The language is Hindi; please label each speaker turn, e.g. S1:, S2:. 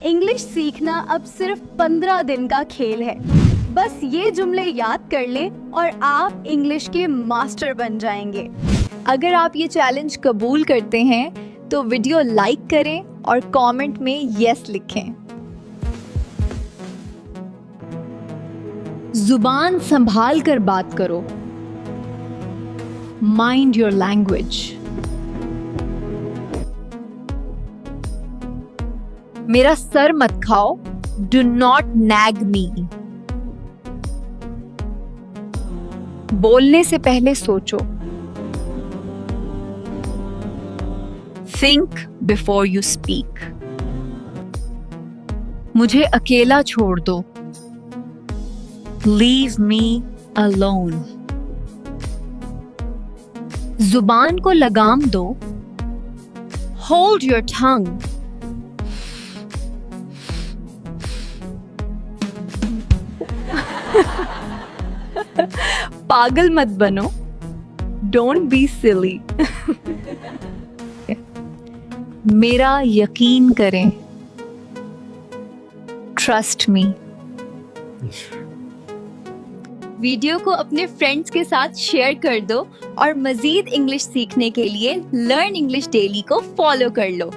S1: इंग्लिश सीखना अब सिर्फ 15 दिन का खेल है। बस ये जुमले याद कर लें और आप इंग्लिश के मास्टर बन जाएंगे।
S2: अगर आप ये चैलेंज कबूल करते हैं तो वीडियो लाइक करें और कमेंट में यस लिखें। जुबान संभाल कर बात करो। Mind your language. मेरा सर मत खाओ। डू नॉट नैग मी। बोलने से पहले सोचो। Think before you speak. मुझे अकेला छोड़ दो। Leave me alone. जुबान को लगाम दो। Hold your tongue. पागल मत बनो। Don't be silly. मेरा यकीन करें। Trust me. वीडियो को अपने फ्रेंड्स के साथ शेयर कर दो और मजीद इंग्लिश सीखने के लिए लर्न इंग्लिश डेली को फॉलो कर लो।